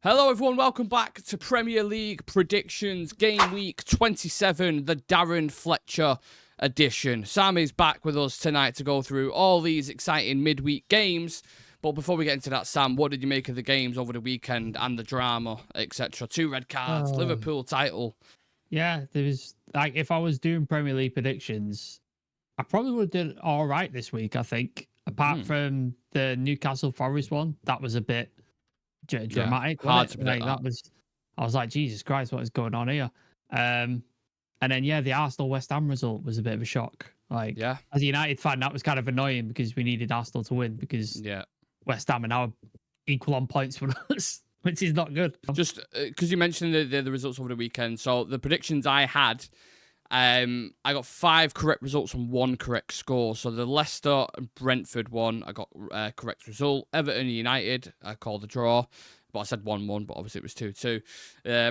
Hello everyone, welcome back to Premier League Predictions, Game Week 27, the Darren Fletcher edition. Sam is back with us tonight to go through all these exciting midweek games. But before we get into that, Sam, what did you make of the games over the weekend and the drama, etc.? 2 red cards, Liverpool title. Yeah, there was, like, if I was doing Premier League predictions, I probably would have done all right this week, I think. Apart from the Newcastle Forest one, that was a bit dramatic. Hard to Wasn't it? predict Like, that. I was like, Jesus Christ, what is going on here? And then, yeah, the Arsenal West Ham result was a bit of a shock. Like, Yeah. as a United fan, that was kind of annoying because we needed Arsenal to win because West Ham are now equal on points for us, which is not good. Just because you mentioned the results over the weekend, so the predictions I had, I got 5 correct results and 1 correct score. So the Leicester and Brentford one, I got correct result. Everton United, I called a draw, but I said 1-1, but obviously it was 2-2.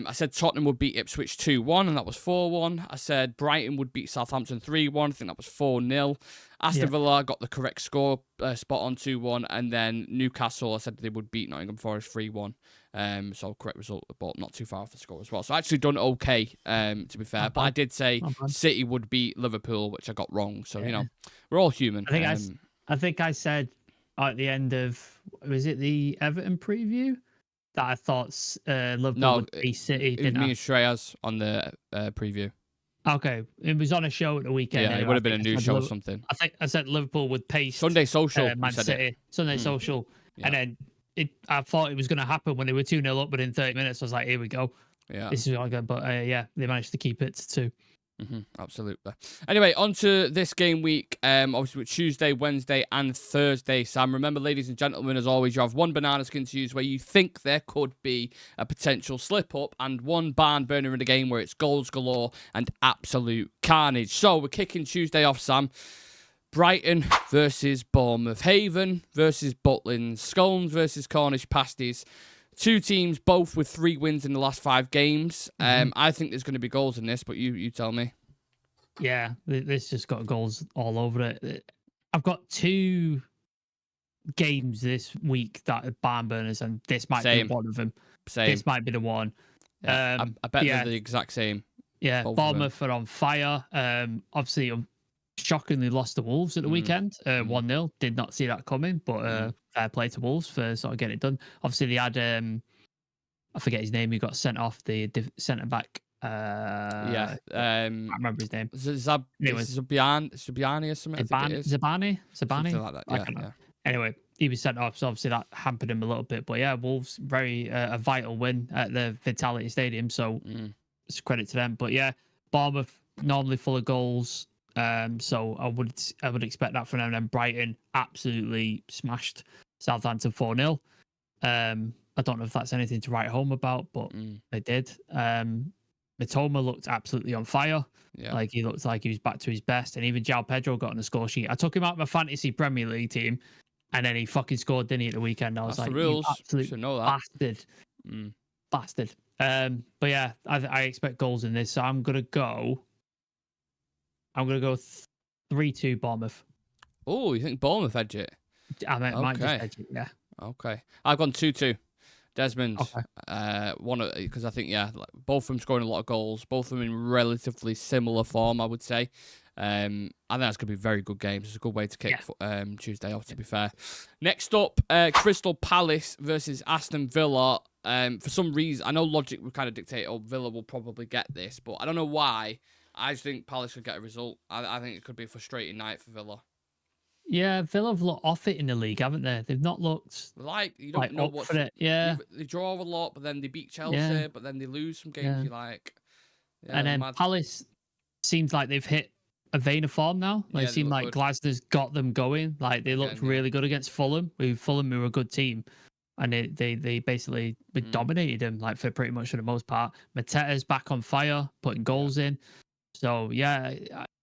I said Tottenham would beat Ipswich 2-1, and that was 4-1. I said Brighton would beat Southampton 3-1. I think that was 4-0. Aston Villa got the correct score spot on 2-1, and then Newcastle, I said they would beat Nottingham Forest 3-1. So correct result, but not too far off the score as well. So I actually done okay, to be fair. But I did say City would beat Liverpool, which I got wrong. So, you know, we're all human. I think I said at the end of, was it the Everton preview, that I thought Liverpool would beat City. It was me and Shreyas on the preview. Okay, it was on a show at the weekend. Yeah, anyway. it would have been a news show or something. I think I said Liverpool would pace Sunday Social. Man City. Sunday Social. Yeah. And then I thought it was going to happen when they were 2-0 up, but in 30 minutes, I was like, here we go. Yeah. This is all good. But yeah, they managed to keep it to 2. Absolutely. Anyway, on to this game week. Obviously, with Tuesday, Wednesday, and Thursday. Sam, remember, ladies and gentlemen, as always, you have 1 banana skin to use where you think there could be a potential slip up, and 1 barn burner in the game where it's goals galore and absolute carnage. So we're kicking Tuesday off, Sam. Brighton versus Bournemouth, Haven versus Butlins, Scones versus Cornish Pasties. 2 teams, both with 3 wins in the last 5 games. I think there's going to be goals in this, but you tell me. Yeah, this just got goals all over it. I've got 2 games this week that are barn burners, and this might be one of them. This might be the one. Yeah, I bet they're the exact same. Yeah, Bournemouth are on fire. Obviously, shockingly lost to Wolves at the weekend, 1-0. Did not see that coming, but fair play to Wolves for sort of getting it done. Obviously, they had I forget his name. He got sent off, the centre back. I can't remember his name. Zubiani or something. Zabani, something like that. Yeah. Anyway, he was sent off, so obviously that hampered him a little bit. But yeah, Wolves very a vital win at the Vitality Stadium, so it's credit to them. But yeah, Bournemouth normally full of goals. So I would expect that from them. And Brighton absolutely smashed Southampton 4-0. I don't know if that's anything to write home about, but they did. Mitoma looked absolutely on fire. Yeah. Like, he looked like he was back to his best. And even João Pedro got on the score sheet. I took him out of my fantasy Premier League team, and then he fucking scored, didn't he, at the weekend? I was like, you absolute bastard. Bastard. But yeah, I expect goals in this. So I'm gonna go 3-2 Bournemouth. Oh, you think Bournemouth edge it? I might just edge it, yeah. Okay. I've gone 2-2. Desmond, because I think, both of them scoring a lot of goals, both of them in relatively similar form, I would say. I think that's going to be very good games. It's a good way to kick Tuesday off, to be fair. Next up, Crystal Palace versus Aston Villa. For some reason, I know logic would kind of dictate, Villa will probably get this, but I don't know why. I just think Palace could get a result. I think it could be a frustrating night for Villa. Yeah, Villa have looked off it in the league, haven't they? They've not looked you don't know what for it. Yeah, they draw a lot, but then they beat Chelsea, but then they lose some games. And then Palace seems like they've hit a vein of form now. Like, it seemed like Glasner's got them going. Like, they looked really good against Fulham. Fulham were a good team, and they basically dominated them, like, for pretty much for the most part. Mateta's back on fire, putting goals in. So yeah,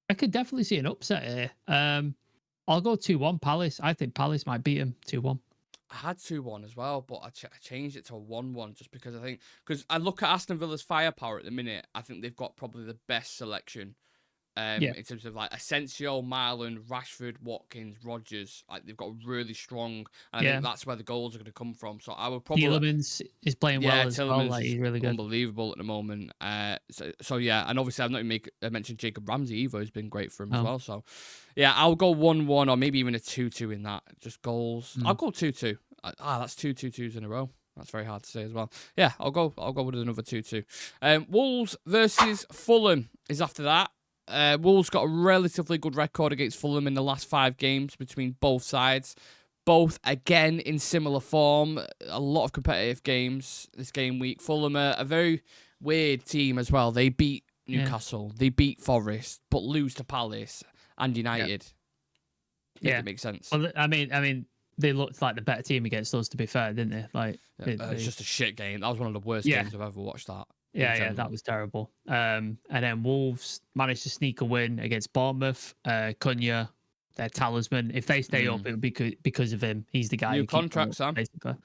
I could definitely see an upset here. I'll go 2-1 Palace. I think Palace might beat him 2-1. I had 2-1 as well, but I changed it to a 1-1 just because I look at Aston Villa's firepower at the minute. I think they've got probably the best selection In terms of like Asensio, Marlon, Rashford, Watkins, Rodgers. Like they've got really strong, and I think that's where the goals are going to come from. So I would probably Tielemans is playing well as well. Tielemans Like, is he's really good. unbelievable at the moment. So yeah, and obviously I've not even mentioned Jacob Ramsey either. Has been great for him as well. So yeah, I'll go 1-1 or maybe even a 2-2 in that. Just goals. I'll go 2-2. That's 2-2-2s in a row. That's very hard to say as well. Yeah, I'll go with another 2-2. Wolves versus Fulham is after that. Wolves got a relatively good record against Fulham in the last 5 games between both sides. Both, again, in similar form. A lot of competitive games this game week. Fulham are a very weird team as well. They beat Newcastle. They beat Forest, but lose to Palace and United. If it makes sense. Well, I mean, they looked like the better team against us, to be fair, didn't they? Like, it's just a shit game. That was one of the worst games I've ever watched. That. Yeah, that was terrible. And then Wolves managed to sneak a win against Bournemouth. Cunha, their talisman. If they stay up, it would be because of him. He's the guy. New contract, Sam. Basically.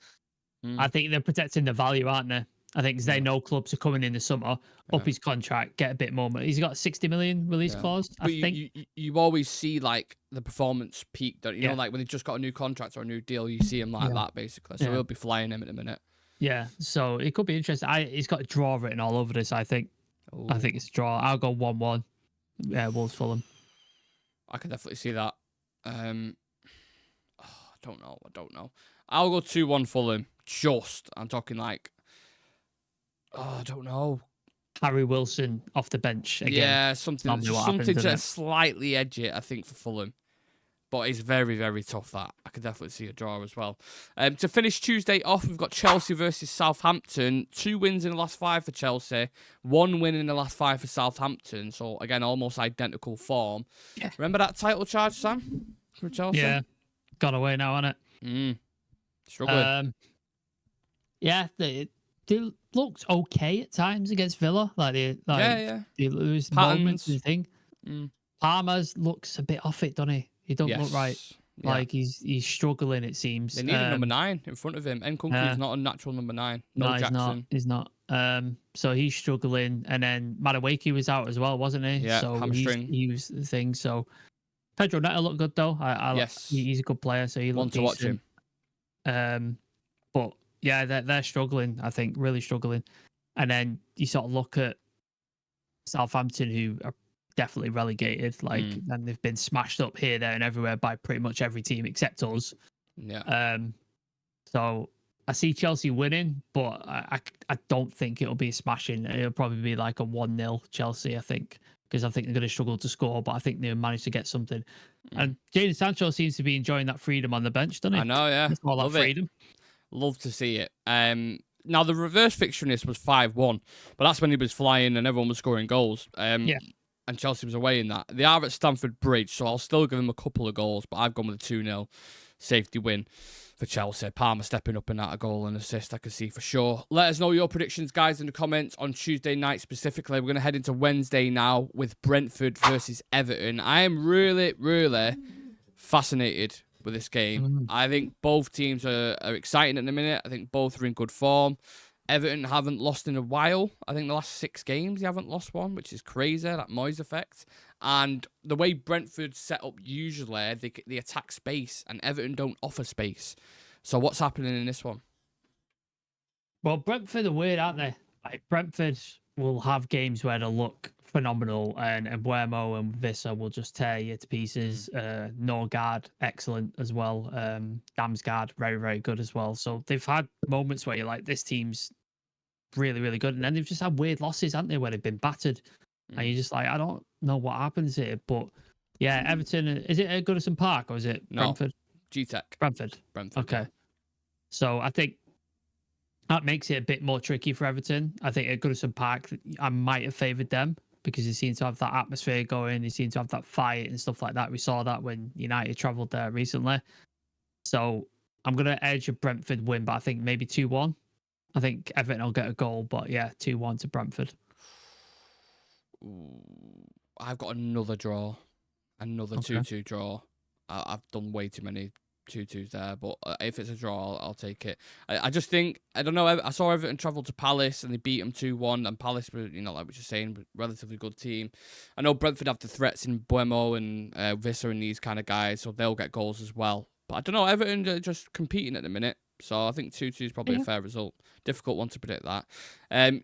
I think they're protecting the value, aren't they? I think they know clubs are coming in the summer, up his contract, get a bit more money. He's got a 60 million release clause, I think. You always see like the performance peak, don't you? You know, like when they just got a new contract or a new deal, you see him like that basically. So he'll be flying him in a minute. Yeah, so it could be interesting. He's got a draw written all over this, I think. Ooh. I think it's a draw. I'll go 1-1. Yeah, Wolves Fulham. I can definitely see that. I don't know. I'll go 2-1 Fulham. I'm talking like, I don't know. Harry Wilson off the bench again. Yeah, something to slightly edge it, I think, for Fulham. But it's very, very tough, that. I could definitely see a draw as well. To finish Tuesday off, we've got Chelsea versus Southampton. 2 wins in the last 5 for Chelsea. 1 win in the last 5 for Southampton. So, again, almost identical form. Yeah. Remember that title charge, Sam? For Chelsea? Yeah. Gone away now, hasn't it? Struggling. Yeah, they looked okay at times against Villa. They lose moments and thing. Palmer's looks a bit off it, doesn't he? He don't look right. Yeah. Like he's struggling, it seems. They need a number 9 in front of him. Nkunku's not a natural number 9. No, Jackson. He's not. So he's struggling. And then Madueke was out as well, wasn't he? Yeah, so hamstring. He was the thing. So Pedro Neto looked good though. Yes. He's a good player, so he looked decent. To watch him. But yeah, they're struggling, I think, really struggling. And then you sort of look at Southampton, who are definitely relegated, and they've been smashed up here, there, and everywhere by pretty much every team except us. Yeah. So I see Chelsea winning, but I don't think it'll be a smashing. It'll probably be like a 1-0 Chelsea, I think, because I think they're going to struggle to score, but I think they'll manage to get something. And Jadon Sancho seems to be enjoying that freedom on the bench, doesn't he? I know, yeah. All that freedom. Love to see it. Now, the reverse fixture in this was 5-1, but that's when he was flying and everyone was scoring goals. And Chelsea was away in that. They are at Stamford Bridge, so I'll still give them a couple of goals, but I've gone with a 2-0 safety win for Chelsea. Palmer stepping up in that, a goal and assist, I can see for sure. Let us know your predictions, guys, in the comments on Tuesday night specifically. We're going to head into Wednesday now with Brentford versus Everton. I am really, really fascinated with this game. I think both teams are exciting at the minute. I think both are in good form. Everton haven't lost in a while. I think the last 6 games they haven't lost one, which is crazy, that Moyes effect. And the way Brentford set up usually, they attack space, and Everton don't offer space. So what's happening in this one? Well, Brentford are weird, aren't they? Like, Brentford will have games where they'll look phenomenal, and Buemo and Vissa will just tear you to pieces. Norgard, excellent as well. Damsgaard, very, very good as well. So they've had moments where you're like, this team's really, really good. And then they've just had weird losses, haven't they, where they've been battered. And you're just like, I don't know what happens here. But yeah, Everton, is it at Goodison Park or is it Brentford? G-Tech. Brentford. Okay. So I think that makes it a bit more tricky for Everton. I think at Goodison Park, I might have favoured them, because they seem to have that atmosphere going. They seem to have that fight and stuff like that. We saw that when United travelled there recently. So I'm going to edge a Brentford win, but I think maybe 2-1. I think Everton will get a goal, but yeah, 2-1 to Brentford. I've got another draw. Another 2-2 draw. I've done way too many 2-2's there, but if it's a draw, I'll take it. I just think, I don't know, I saw Everton travel to Palace and they beat them 2-1, and Palace were, like what you're saying, relatively good team. I know Brentford have the threats in Buemo and Visser and these kind of guys, so they'll get goals as well. But I don't know, Everton are just competing at the minute, so I think 2-2 is probably a fair result. Difficult one to predict that.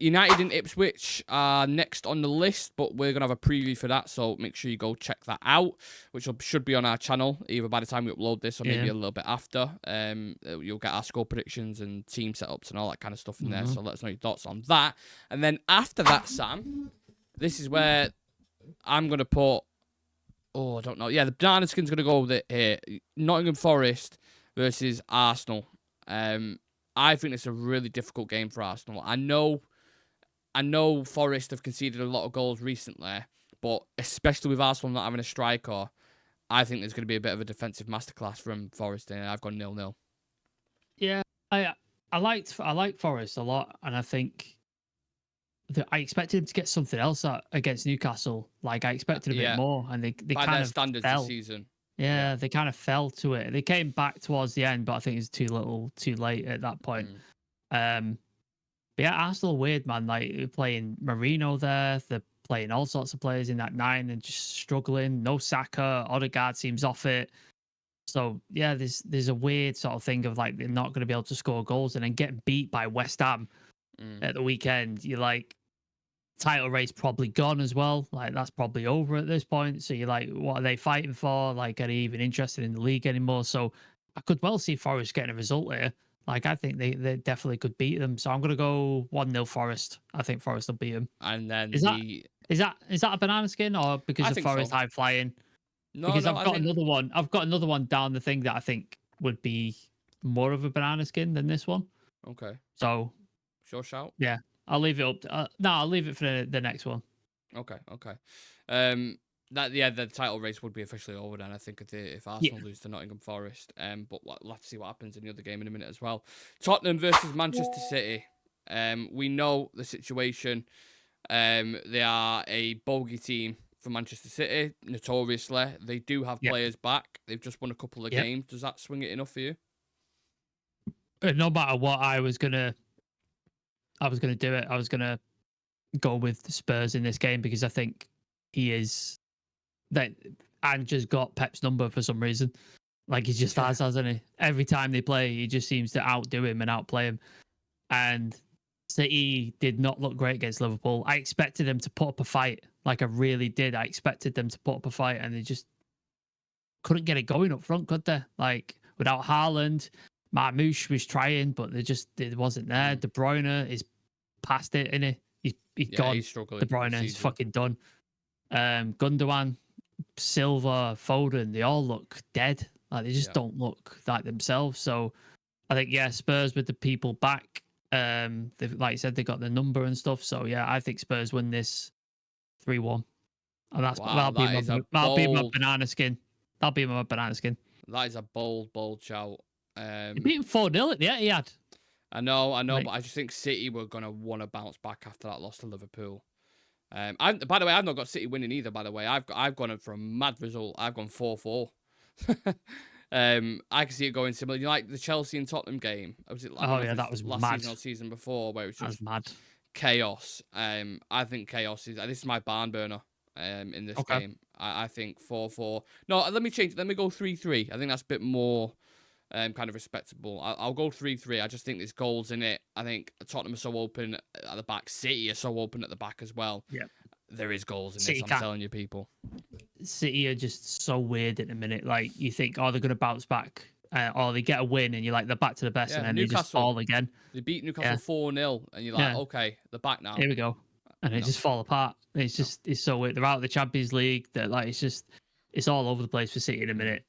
United and Ipswich are next on the list, but we're going to have a preview for that, so make sure you go check that out, which should be on our channel, either by the time we upload this or maybe a little bit after. You'll get our score predictions and team setups and all that kind of stuff in there, so let us know your thoughts on that. And then after that, Sam, this is where I'm going to put... Oh, I don't know. Yeah, the banana skin's going to go with it here. Nottingham Forest versus Arsenal. I think it's a really difficult game for Arsenal. I know Forest have conceded a lot of goals recently, but especially with Arsenal not having a striker, I think there's going to be a bit of a defensive masterclass from Forest, and I've gone 0-0. Yeah, I like Forest a lot, and I think I expected him to get something else against Newcastle. Like I expected a bit more, and they by kind their of standards fell. this season. Yeah, they kind of fell to it. They came back towards the end, but I think it's too late at that point. But yeah, Arsenal weird, man. Like they're playing Marino there, they're playing all sorts of players in that 9 and just struggling. No Saka, Odegaard seems off it. So yeah, there's a weird sort of thing of like they're not going to be able to score goals and then getting beat by West Ham at the weekend. You're like, title race probably gone as well. Like that's probably over at this point. So you're like, what are they fighting for? Like, are they even interested in the league anymore? So I could well see Forest getting a result here. Like I think they definitely could beat them. So I'm gonna go 1-0 Forest. I think Forest will beat them. And then is that a banana skin or because I of think Forest so. high flying? No, Because I think... another one. I've got another one down the thing that I think would be more of a banana skin than this one. Okay. So Sure shout. yeah, I'll leave it up. No, I'll leave it for the next one. Okay. The title race would be officially over then, I think, if Arsenal lose to Nottingham Forest. But we'll have to see what happens in the other game in a minute as well. Tottenham versus Manchester City. We know the situation. They are a bogey team for Manchester City, notoriously. They do have players back. They've just won a couple of games. Does that swing it enough for you? No matter what, I was gonna do it. I was gonna go with the Spurs in this game because I think he is that and just got Pep's number for some reason. Like he just has, hasn't he? Every time they play, he just seems to outdo him and outplay him. And City did not look great against Liverpool. I expected them to put up a fight. Like I really did. I expected them to put up a fight, and they just couldn't get it going up front, could they? Like without Haaland, Marmoush was trying, but it wasn't there. De Bruyne is past it, isn't he? He's gone. He's struggling. De Bruyne is fucking done. Gundogan, Silva, Foden, they all look dead. Like they just don't look like themselves. So I think Spurs with the people back. They've, like you said, they got the number and stuff. So yeah, I think Spurs win this 3-1. And that'll be my banana skin. That'll be my banana skin. That is a bold shout. He beat him 4-0 at the Etihad. I know, but I just think City were gonna want to bounce back after that loss to Liverpool. By the way, I've not got City winning either. By the way, I've gone for a mad result. I've gone 4-4. I can see it going similar. You know, like the Chelsea and Tottenham game. Was it? That was last mad. season or season before, where it was just mad chaos. I think chaos is. This is my barn burner. In this game, I think 4-4. No, let me change. Let me go 3-3. I think that's a bit more. Kind of respectable. I'll go 3-3. I just think there's goals in it. I think Tottenham are so open at the back. City are so open at the back as well. Yeah. There is goals in this, I'm telling you, people. City are just so weird at the minute. Like, you think, they're going to bounce back. Or they get a win and you're like, they're back to the best. And then they just fall again. They beat Newcastle 4-0. And you're like, okay, they're back now. Here we go. And they just fall apart. It's just, it's so weird. They're out of the Champions League. They're like, it's all over the place for City in a minute.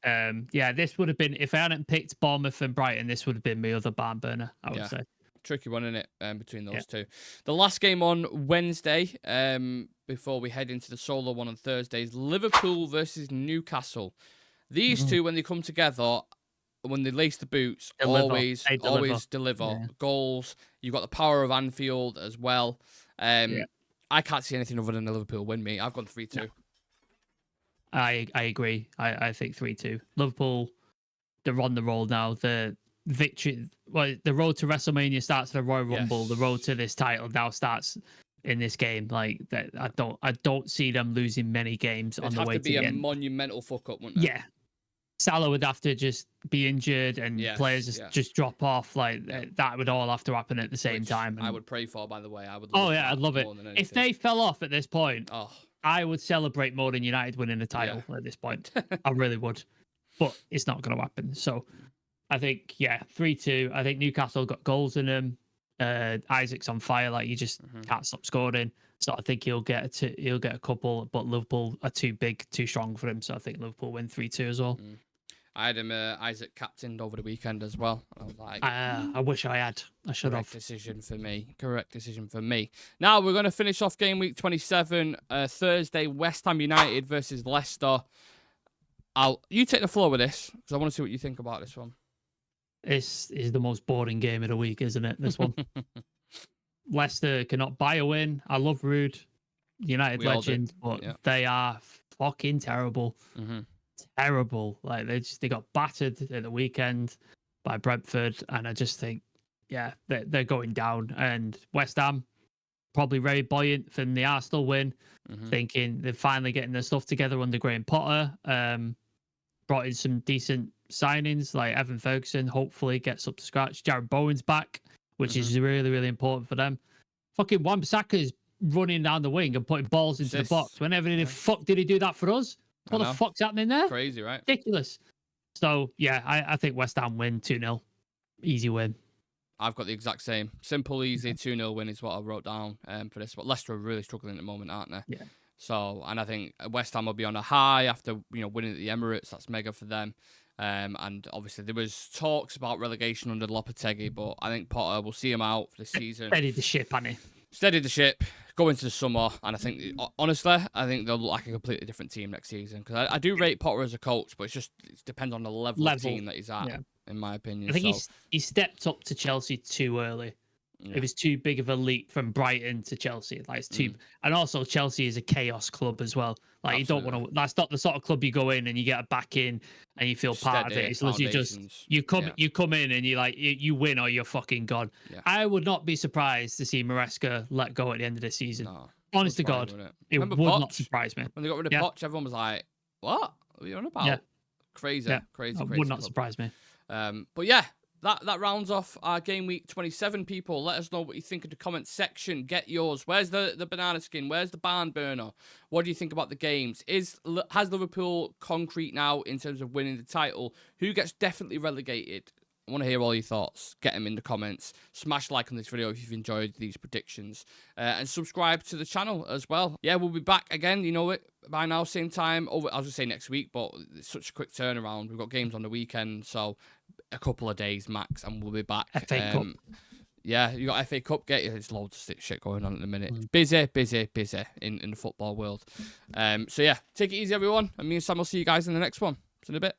This would have been, if I hadn't picked Bournemouth and Brighton, this would have been my other barn burner, I would say. Tricky one, isn't it, between those two. The last game on Wednesday, before we head into the solo one on Thursday, is Liverpool versus Newcastle. These two, when they come together, when they lace the boots, always deliver goals. You've got the power of Anfield as well. I can't see anything other than a Liverpool win, mate. I've gone 3-2. I agree. I think 3-2. Liverpool they're on the roll now. The victory, well, the road to WrestleMania starts at the Royal Rumble. The road to this title now starts in this game. Like that, I don't see them losing many games on the way to the end. It'd have to be a monumental fuck up, wouldn't it? Yeah. Salah would have to just be injured and players just drop off. Like that would all have to happen at the same time. And I would pray for, by the way. I would. I'd love it. If they fell off at this point, oh, I would celebrate more than United winning the title at this point. I really would. But it's not going to happen. So I think 3-2. I think Newcastle got goals in them. Isaac's on fire. Like you just can't stop scoring. So I think he'll get a couple. But Liverpool are too big, too strong for him. So I think Liverpool win 3-2 as well. I had him Isaac captained over the weekend as well. I was like, I wish I had. I should have. Correct decision for me. Now we're going to finish off game week 27. Thursday, West Ham United versus Leicester. You take the floor with this because I want to see what you think about this one. This is the most boring game of the week, isn't it? This one. Leicester cannot buy a win. I love Rude, United legend, but they are fucking terrible. Terrible. Like they got battered at the weekend by Brentford, and I just think, they're going down. And West Ham probably very buoyant from the Arsenal win, thinking they're finally getting their stuff together under Graham Potter. Brought in some decent signings like Evan Ferguson. Hopefully gets up to scratch. Jared Bowen's back, which is really, really important for them. Fucking Wan-Bissaka's running down the wing and putting balls into the box. Whenever the fuck did he do that for us? What the fuck's happening there? Crazy, right? Ridiculous. So, I think West Ham win 2-0. Easy win. I've got the exact same. Simple, easy 2-0 win is what I wrote down for this. But Leicester are really struggling at the moment, aren't they? Yeah. So, and I think West Ham will be on a high after winning at the Emirates. That's mega for them. And obviously there was talks about relegation under Lopetegui, but I think Potter will see him out for this season. Steady the ship, hasn't he? Steady the ship, go into the summer, and I think, honestly, they'll look like a completely different team next season. Because I do rate Potter as a coach, but it depends on the level of team that he's at, in my opinion. I think he stepped up to Chelsea too early. Yeah. It was too big of a leap from Brighton to Chelsea. Like it's too, and also Chelsea is a chaos club as well. Like Absolutely. You don't want to. That's not the sort of club you go in and you get a back in and you feel part of it. It's literally just you come in and you win or you're fucking gone. Yeah. I would not be surprised to see Maresca let go at the end of this season. No, honest to God, it would not surprise me. When they got rid of Poch, everyone was like, "What? What are you on about?" Yeah. Crazy. It would not surprise me. But yeah. That rounds off our game week 27, people. Let us know what you think in the comment section. Get yours. Where's the banana skin? Where's the barn burner? What do you think about the games? Has Liverpool concrete now in terms of winning the title? Who gets definitely relegated? I want to hear all your thoughts. Get them in the comments. Smash like on this video if you've enjoyed these predictions. And subscribe to the channel as well. Yeah, we'll be back again. You know it by now, same time. I was going to say next week, but it's such a quick turnaround. We've got games on the weekend, so a couple of days max, and we'll be back. FA Cup. Yeah, you got FA Cup. There's loads of shit going on at the minute. Busy in the football world. So yeah, take it easy, everyone. And me and Sam will see you guys in the next one. See you in a bit.